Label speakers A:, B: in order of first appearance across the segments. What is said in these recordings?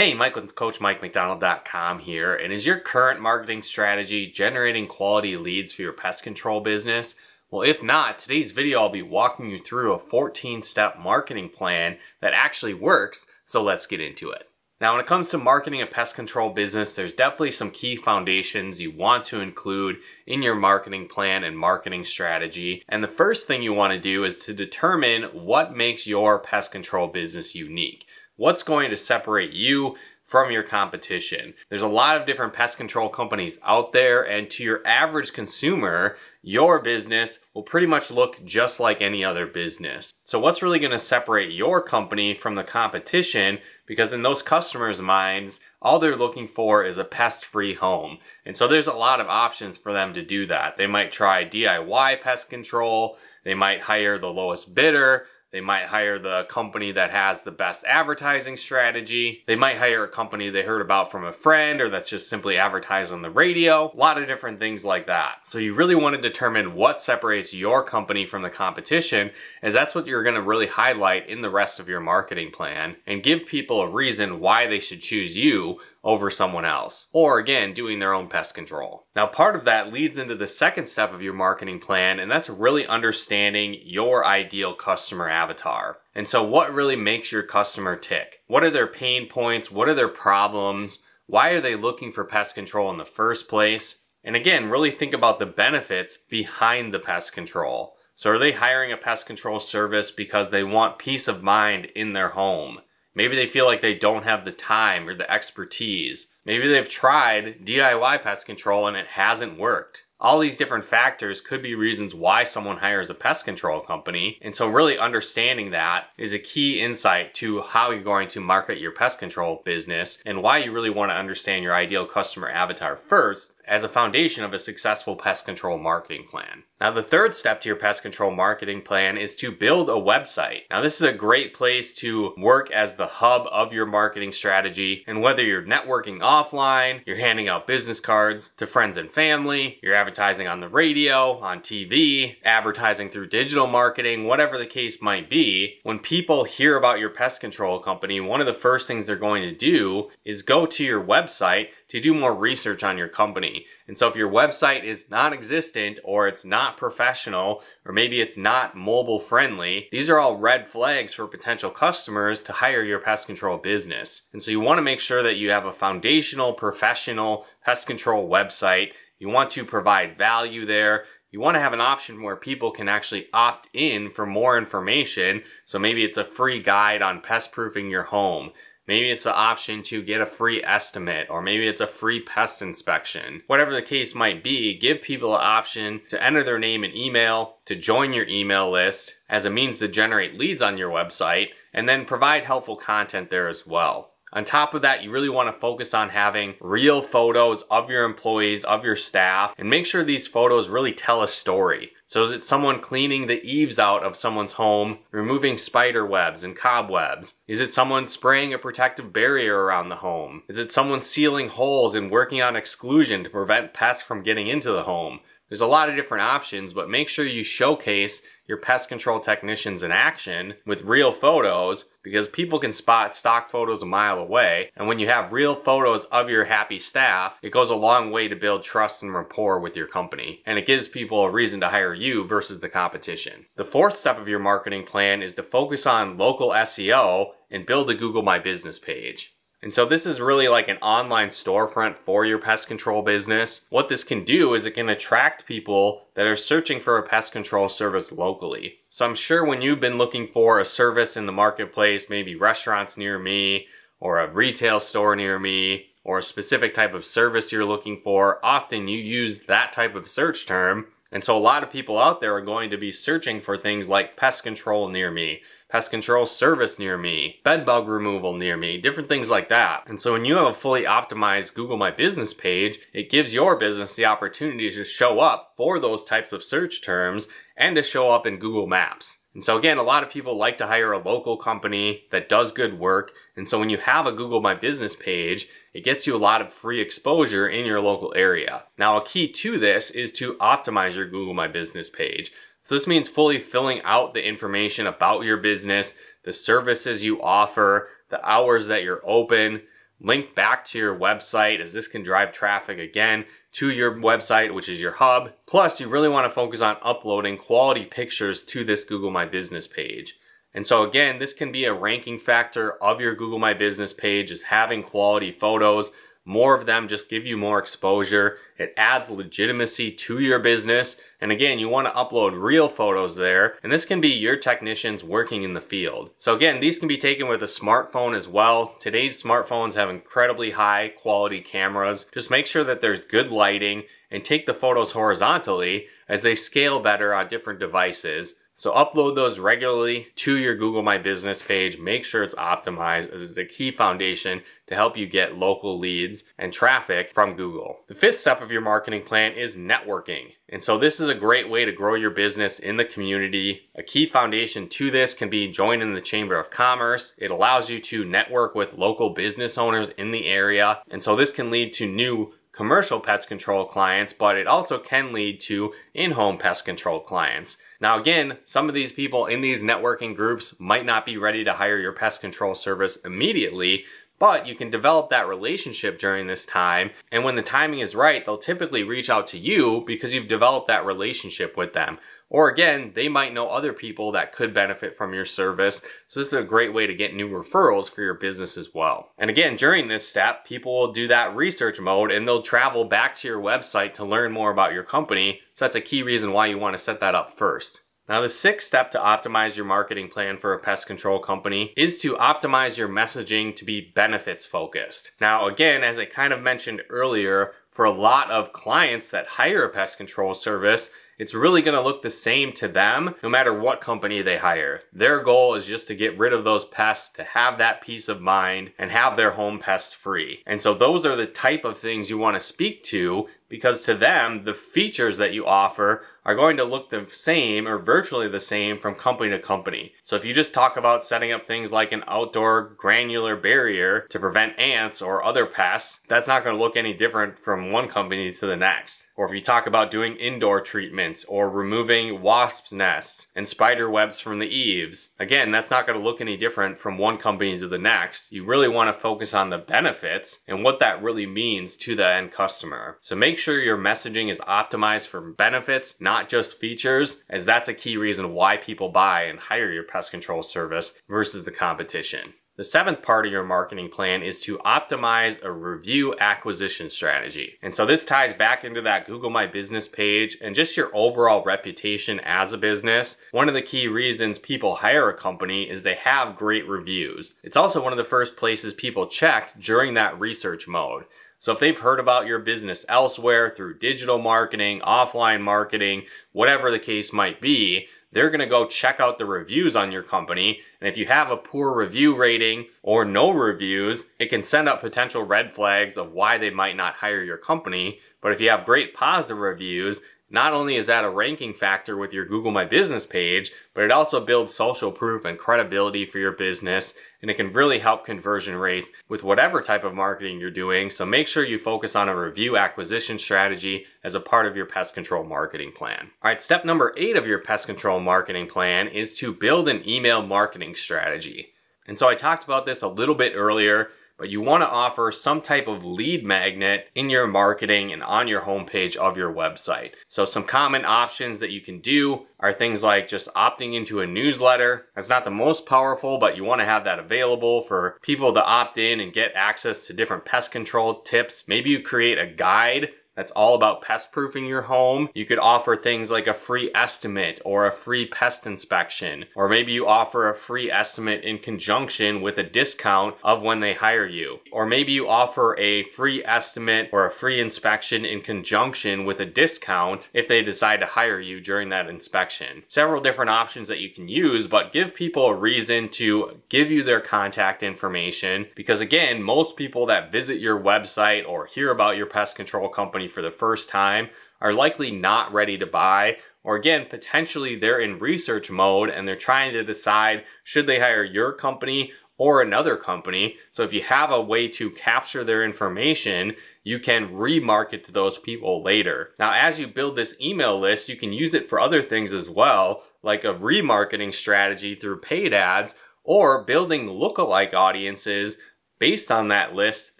A: Hey, Mike with CoachMikeMacDonald.com here, and is your current marketing strategy generating quality leads for your pest control business? Well, if not, today's video I'll be walking you through a 14-step marketing plan that actually works, so let's get into it. Now, when it comes to marketing a pest control business, there's definitely some key foundations you want to include in your marketing plan and marketing strategy. And the first thing you want to do is to determine what makes your pest control business unique. What's going to separate you from your competition? There's a lot of different pest control companies out there, and to your average consumer, your business will pretty much look just like any other business. So what's really going to separate your company from the competition? Because in those customers' minds, all they're looking for is a pest-free home. And so there's a lot of options for them to do that. They might try DIY pest control. They might hire the lowest bidder. They might hire the company that has the best advertising strategy. They might hire a company they heard about from a friend or that's just simply advertised on the radio. A lot of different things like that. So you really want to determine what separates your company from the competition, as that's what you're going to really highlight in the rest of your marketing plan and give people a reason why they should choose you over someone else, or again, doing their own pest control. Now, part of that leads into the second step of your marketing plan, and that's really understanding your ideal customer avatar. And so what really makes your customer tick? What are their pain points? What are their problems? Why are they looking for pest control in the first place? And again, really think about the benefits behind the pest control. So are they hiring a pest control service because they want peace of mind in their home? Maybe they feel like they don't have the time or the expertise. Maybe they've tried DIY pest control and it hasn't worked. All these different factors could be reasons why someone hires a pest control company. And so really understanding that is a key insight to how you're going to market your pest control business and why you really want to understand your ideal customer avatar first as a foundation of a successful pest control marketing plan. Now, the third step to your pest control marketing plan is to build a website. Now, this is a great place to work as the hub of your marketing strategy. And whether you're networking offline, you're handing out business cards to friends and family, you're advertising on the radio, on TV, advertising through digital marketing, whatever the case might be, when people hear about your pest control company, one of the first things they're going to do is go to your website to do more research on your company. And so if your website is non-existent or it's not professional or maybe it's not mobile friendly, these are all red flags for potential customers to hire your pest control business. And so you want to make sure that you have a foundational, professional pest control website. You want to provide value there. You want to have an option where people can actually opt in for more information. So maybe it's a free guide on pest proofing your home. Maybe it's the option to get a free estimate, or maybe it's a free pest inspection. Whatever the case might be, give people an option to enter their name and email, to join your email list as a means to generate leads on your website, and then provide helpful content there as well. On top of that, you really want to focus on having real photos of your employees, of your staff, and make sure these photos really tell a story. So is it someone cleaning the eaves out of someone's home, removing spider webs and cobwebs? Is it someone spraying a protective barrier around the home? Is it someone sealing holes and working on exclusion to prevent pests from getting into the home? There's a lot of different options, but make sure you showcase your pest control technicians in action with real photos, because people can spot stock photos a mile away. And when you have real photos of your happy staff, it goes a long way to build trust and rapport with your company. And it gives people a reason to hire you versus the competition. The fourth step of your marketing plan is to focus on local SEO and build a Google My Business page. And so this is really like an online storefront for your pest control business. What this can do is it can attract people that are searching for a pest control service locally. So I'm sure when you've been looking for a service in the marketplace, maybe restaurants near me, or a retail store near me, or a specific type of service you're looking for, often you use that type of search term. And so a lot of people out there are going to be searching for things like pest control near me, pest control service near me, bed bug removal near me, different things like that. And so when you have a fully optimized Google My Business page, it gives your business the opportunity to show up for those types of search terms and to show up in Google Maps. And so again, a lot of people like to hire a local company that does good work. And so when you have a Google My Business page, it gets you a lot of free exposure in your local area. Now, a key to this is to optimize your Google My Business page. So this means fully filling out the information about your business, the services you offer, the hours that you're open, link back to your website, as this can drive traffic again to your website, which is your hub. Plus, you really want to focus on uploading quality pictures to this Google My Business page. And so again, this can be a ranking factor of your Google My Business page, is having quality photos. More of them just give you more exposure. It adds legitimacy to your business. And again, you want to upload real photos there. And this can be your technicians working in the field. So again, these can be taken with a smartphone as well. Today's smartphones have incredibly high quality cameras. Just make sure that there's good lighting and take the photos horizontally as they scale better on different devices. So upload those regularly to your Google My Business page. Make sure it's optimized, as it's a key foundation to help you get local leads and traffic from Google. The fifth step of your marketing plan is networking. And so this is a great way to grow your business in the community. A key foundation to this can be joining the Chamber of Commerce. It allows you to network with local business owners in the area. And so this can lead to new commercial pest control clients, but it also can lead to in-home pest control clients. Now again, some of these people in these networking groups might not be ready to hire your pest control service immediately, but you can develop that relationship during this time. And when the timing is right, they'll typically reach out to you because you've developed that relationship with them. Or again, they might know other people that could benefit from your service. So this is a great way to get new referrals for your business as well. And again, during this step, people will do that research mode and they'll travel back to your website to learn more about your company. So that's a key reason why you want to set that up first. Now, the sixth step to optimize your marketing plan for a pest control company is to optimize your messaging to be benefits focused. Now, again, as I kind of mentioned earlier, for a lot of clients that hire a pest control service, it's really going to look the same to them no matter what company they hire. Their goal is just to get rid of those pests, to have that peace of mind and have their home pest free. And so those are the type of things you want to speak to, because to them, the features that you offer are going to look the same or virtually the same from company to company. So if you just talk about setting up things like an outdoor granular barrier to prevent ants or other pests, that's not going to look any different from one company to the next. Or if you talk about doing indoor treatments or removing wasps' nests and spider webs from the eaves, again, that's not going to look any different from one company to the next. You really want to focus on the benefits and what that really means to the end customer. So make sure your messaging is optimized for benefits, not just features, as that's a key reason why people buy and hire your pest control service versus the competition. The seventh part of your marketing plan is to optimize a review acquisition strategy. And so this ties back into that Google My Business page and just your overall reputation as a business. One of the key reasons people hire a company is they have great reviews. It's also one of the first places people check during that research mode. So if they've heard about your business elsewhere through digital marketing, offline marketing, whatever the case might be, they're going to go check out the reviews on your company. And if you have a poor review rating or no reviews, it can send up potential red flags of why they might not hire your company. But if you have great positive reviews, not only is that a ranking factor with your Google My Business page, but it also builds social proof and credibility for your business, and it can really help conversion rates with whatever type of marketing you're doing. So make sure you focus on a review acquisition strategy as a part of your pest control marketing plan. All right, step number 8 of your pest control marketing plan is to build an email marketing strategy. And so I talked about this a little bit earlier, but you want to offer some type of lead magnet in your marketing and on your homepage of your website. So some common options that you can do are things like just opting into a newsletter. That's not the most powerful, but you want to have that available for people to opt in and get access to different pest control tips. Maybe you create a guide that's all about pest proofing your home. You could offer things like a free estimate or a free pest inspection, or maybe you offer a free estimate in conjunction with a discount of when they hire you. Or maybe you offer a free estimate or a free inspection in conjunction with a discount if they decide to hire you during that inspection. Several different options that you can use, but give people a reason to give you their contact information, because again, most people that visit your website or hear about your pest control company for the first time are likely not ready to buy, or again, potentially they're in research mode and they're trying to decide should they hire your company or another company. So if you have a way to capture their information, you can remarket to those people later. Now, as you build this email list, you can use it for other things as well, like a remarketing strategy through paid ads or building lookalike audiences based on that list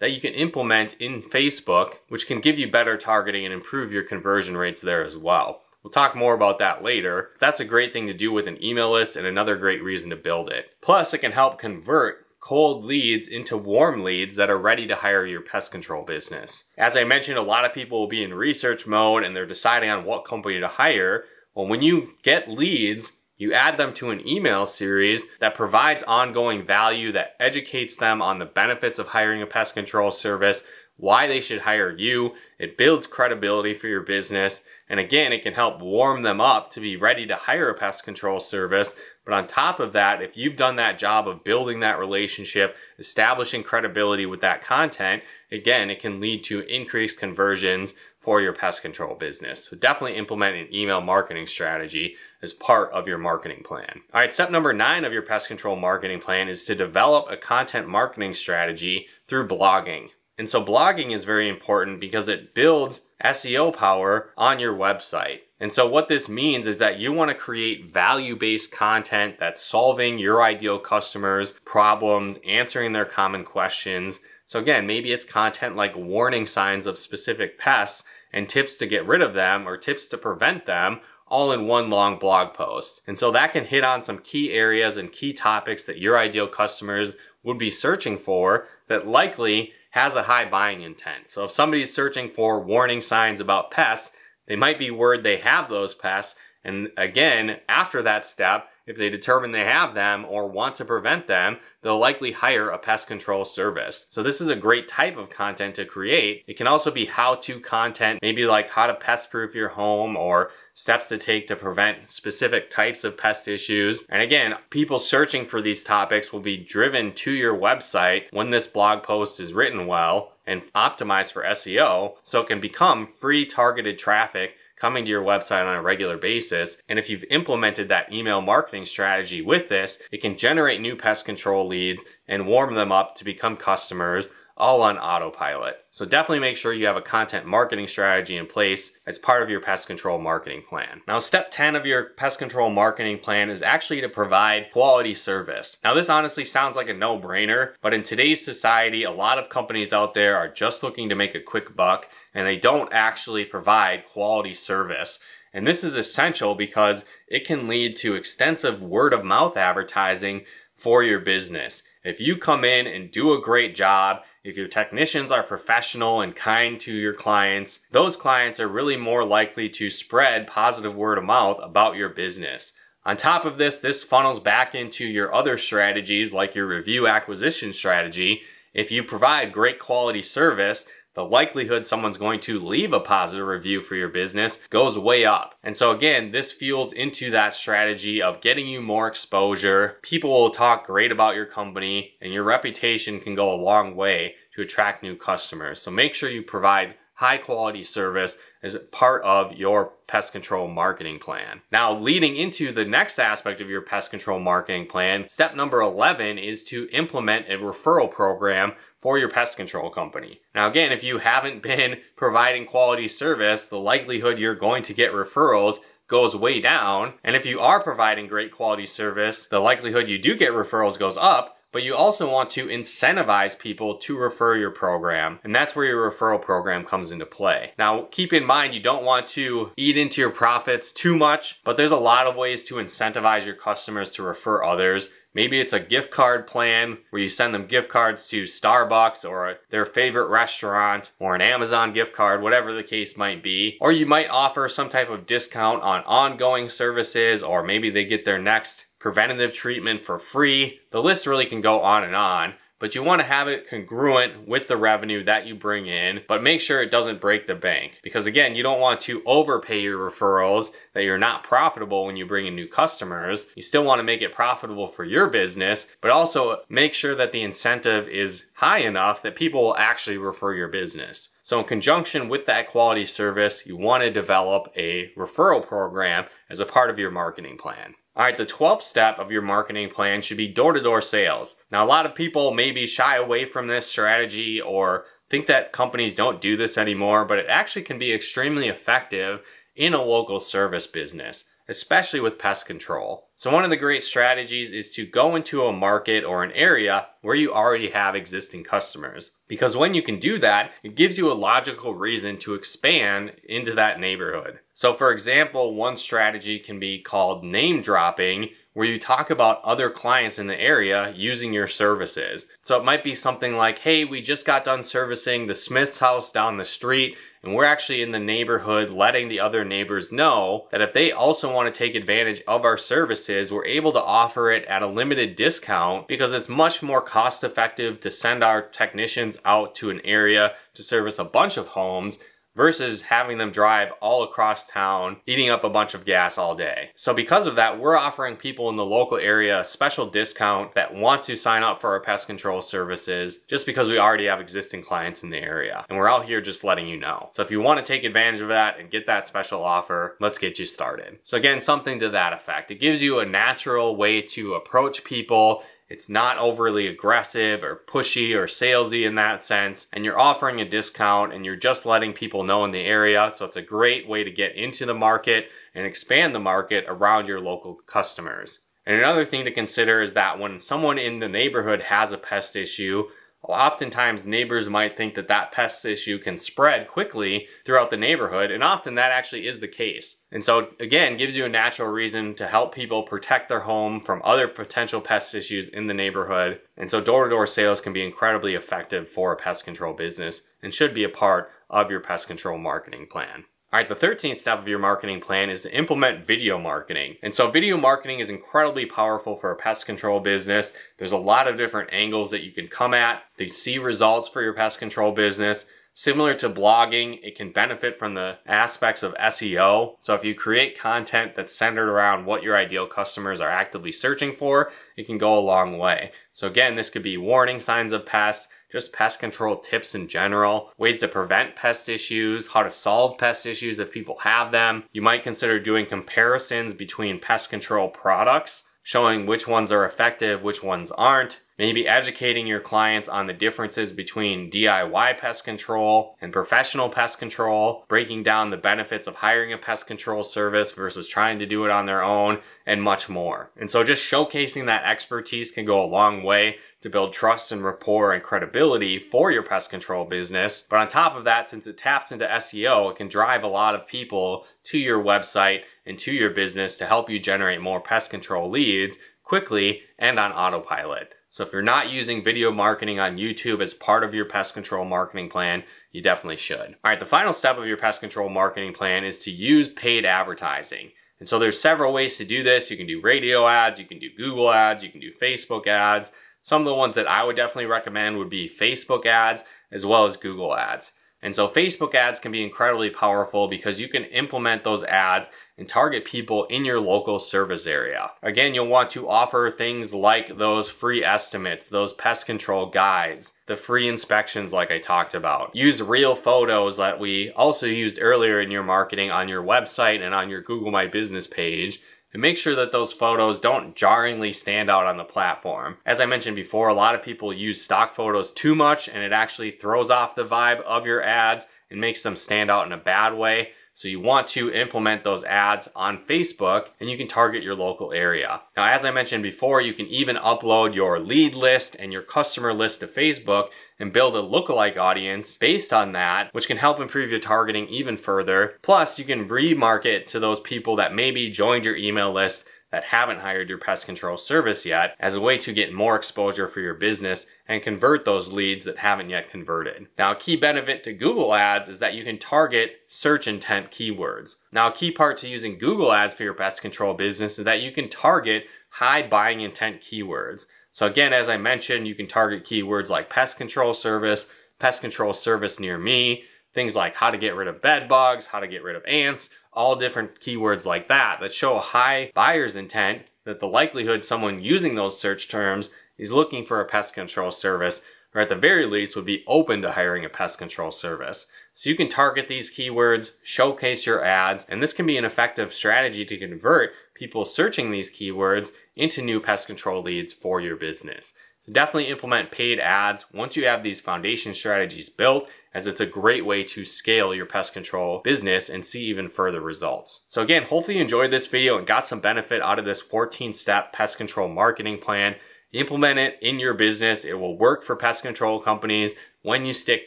A: that you can implement in Facebook, which can give you better targeting and improve your conversion rates there as well. We'll talk more about that later. That's a great thing to do with an email list and another great reason to build it. Plus, it can help convert cold leads into warm leads that are ready to hire your pest control business. As I mentioned, a lot of people will be in research mode and they're deciding on what company to hire. Well, when you get leads, you add them to an email series that provides ongoing value, that educates them on the benefits of hiring a pest control service, why they should hire you. It builds credibility for your business. And again, it can help warm them up to be ready to hire a pest control service. But on top of that, if you've done that job of building that relationship, establishing credibility with that content, again, it can lead to increased conversions for your pest control business. So definitely implement an email marketing strategy as part of your marketing plan. All right, step number 9 of your pest control marketing plan is to develop a content marketing strategy through blogging. And so blogging is very important because it builds SEO power on your website. And so what this means is that you want to create value-based content that's solving your ideal customers' problems, answering their common questions. So again, maybe it's content like warning signs of specific pests and tips to get rid of them or tips to prevent them, all in one long blog post. And so that can hit on some key areas and key topics that your ideal customers would be searching for that likely has a high buying intent. So if somebody's searching for warning signs about pests, they might be worried they have those pests. And again, after that step, if they determine they have them or want to prevent them, they'll likely hire a pest control service. So this is a great type of content to create. It can also be how-to content, maybe like how to pest-proof your home or steps to take to prevent specific types of pest issues. And again, people searching for these topics will be driven to your website when this blog post is written well and optimized for SEO, so it can become free targeted traffic coming to your website on a regular basis. And if you've implemented that email marketing strategy with this, it can generate new pest control leads and warm them up to become customers, all on autopilot. So definitely make sure you have a content marketing strategy in place as part of your pest control marketing plan. Now, step 10 of your pest control marketing plan is actually to provide quality service. Now, this honestly sounds like a no-brainer, but in today's society, a lot of companies out there are just looking to make a quick buck, and they don't actually provide quality service. And this is essential because it can lead to extensive word-of-mouth advertising for your business. If you come in and do a great job, if your technicians are professional and kind to your clients, those clients are really more likely to spread positive word of mouth about your business. On top of this, this funnels back into your other strategies like your review acquisition strategy. If you provide great quality service, the likelihood someone's going to leave a positive review for your business goes way up. And so again, this fuels into that strategy of getting you more exposure. People will talk great about your company, and your reputation can go a long way to attract new customers. So make sure you provide high quality service as part of your pest control marketing plan. Now, leading into the next aspect of your pest control marketing plan, step number 11 is to implement a referral program for your pest control company. Now again, if you haven't been providing quality service, the likelihood you're going to get referrals goes way down. And if you are providing great quality service, the likelihood you do get referrals goes up. But you also want to incentivize people to refer your program. And that's where your referral program comes into play. Now, keep in mind, you don't want to eat into your profits too much, but there's a lot of ways to incentivize your customers to refer others. Maybe it's a gift card plan where you send them gift cards to Starbucks or their favorite restaurant or an Amazon gift card, whatever the case might be. Or you might offer some type of discount on ongoing services, or maybe they get their next preventative treatment for free. The list really can go on, but you want to have it congruent with the revenue that you bring in, but make sure it doesn't break the bank. Because again, you don't want to overpay your referrals that you're not profitable when you bring in new customers. You still want to make it profitable for your business, but also make sure that the incentive is high enough that people will actually refer your business. So in conjunction with that quality service, you want to develop a referral program as a part of your marketing plan. All right, the 12th step of your marketing plan should be door-to-door sales. Now, a lot of people maybe shy away from this strategy or think that companies don't do this anymore, but it actually can be extremely effective in a local service business, especially with pest control. So one of the great strategies is to go into a market or an area where you already have existing customers. Because when you can do that, it gives you a logical reason to expand into that neighborhood. So for example, one strategy can be called name dropping, where you talk about other clients in the area using your services. So it might be something like, hey, we just got done servicing the Smith's house down the street, and we're actually in the neighborhood letting the other neighbors know that if they also want to take advantage of our services, we're able to offer it at a limited discount because it's much more cost effective to send our technicians out to an area to service a bunch of homes versus having them drive all across town, eating up a bunch of gas all day. So because of that, we're offering people in the local area a special discount that want to sign up for our pest control services just because we already have existing clients in the area. And we're out here just letting you know. So if you want to take advantage of that and get that special offer, let's get you started. So again, something to that effect. It gives you a natural way to approach people. It's not overly aggressive or pushy or salesy in that sense, and you're offering a discount and you're just letting people know in the area. So it's a great way to get into the market and expand the market around your local customers. And another thing to consider is that when someone in the neighborhood has a pest issue, oftentimes neighbors might think that that pest issue can spread quickly throughout the neighborhood, and often that actually is the case. And so again, gives you a natural reason to help people protect their home from other potential pest issues in the neighborhood. And so door-to-door sales can be incredibly effective for a pest control business and should be a part of your pest control marketing plan. All right, the 13th step of your marketing plan is to implement video marketing. And so video marketing is incredibly powerful for a pest control business. There's a lot of different angles that you can come at to see results for your pest control business. Similar to blogging, it can benefit from the aspects of SEO. So if you create content that's centered around what your ideal customers are actively searching for, it can go a long way. So again, this could be warning signs of pests, just pest control tips in general, ways to prevent pest issues, how to solve pest issues if people have them. You might consider doing comparisons between pest control products, showing which ones are effective, which ones aren't. Maybe educating your clients on the differences between DIY pest control and professional pest control, breaking down the benefits of hiring a pest control service versus trying to do it on their own, and much more. And so just showcasing that expertise can go a long way to build trust and rapport and credibility for your pest control business. But on top of that, since it taps into SEO, it can drive a lot of people to your website and to your business to help you generate more pest control leads quickly and on autopilot. So if you're not using video marketing on YouTube as part of your pest control marketing plan, you definitely should. All right, the final step of your pest control marketing plan is to use paid advertising. And so there's several ways to do this. You can do radio ads, you can do Google ads, you can do Facebook ads. Some of the ones that I would definitely recommend would be Facebook ads as well as Google ads. And so Facebook ads can be incredibly powerful because you can implement those ads and target people in your local service area. Again, you'll want to offer things like those free estimates, those pest control guides, the free inspections like I talked about. Use real photos that we also used earlier in your marketing on your website and on your Google My Business page. And make sure that those photos don't jarringly stand out on the platform. As I mentioned before, a lot of people use stock photos too much and it actually throws off the vibe of your ads and makes them stand out in a bad way. So you want to implement those ads on Facebook and you can target your local area. Now, as I mentioned before, you can even upload your lead list and your customer list to Facebook and build a lookalike audience based on that, which can help improve your targeting even further. Plus, you can remarket to those people that maybe joined your email list that haven't hired your pest control service yet as a way to get more exposure for your business and convert those leads that haven't yet converted. Now, a key benefit to Google ads is that you can target search intent keywords. Now, a key part to using Google ads for your pest control business is that you can target high buying intent keywords. So again, as I mentioned, you can target keywords like pest control service near me, things like how to get rid of bed bugs, how to get rid of ants, all different keywords like that show a high buyer's intent that the likelihood someone using those search terms is looking for a pest control service, or at the very least would be open to hiring a pest control service. So you can target these keywords, showcase your ads, and this can be an effective strategy to convert people searching these keywords into new pest control leads for your business. So definitely implement paid ads once you have these foundation strategies built, as it's a great way to scale your pest control business and see even further results. So again, hopefully you enjoyed this video and got some benefit out of this 14-step pest control marketing plan. Implement it in your business. It will work for pest control companies when you stick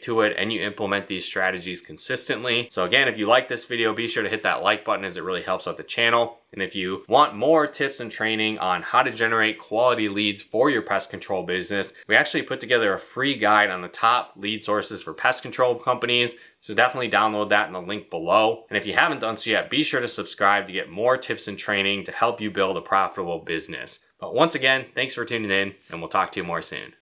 A: to it and you implement these strategies consistently. So again, if you like this video, be sure to hit that like button, as it really helps out the channel. And if you want more tips and training on how to generate quality leads for your pest control business, we actually put together a free guide on the top lead sources for pest control companies. So definitely download that in the link below. And if you haven't done so yet, be sure to subscribe to get more tips and training to help you build a profitable business. But once again, thanks for tuning in, and we'll talk to you more soon.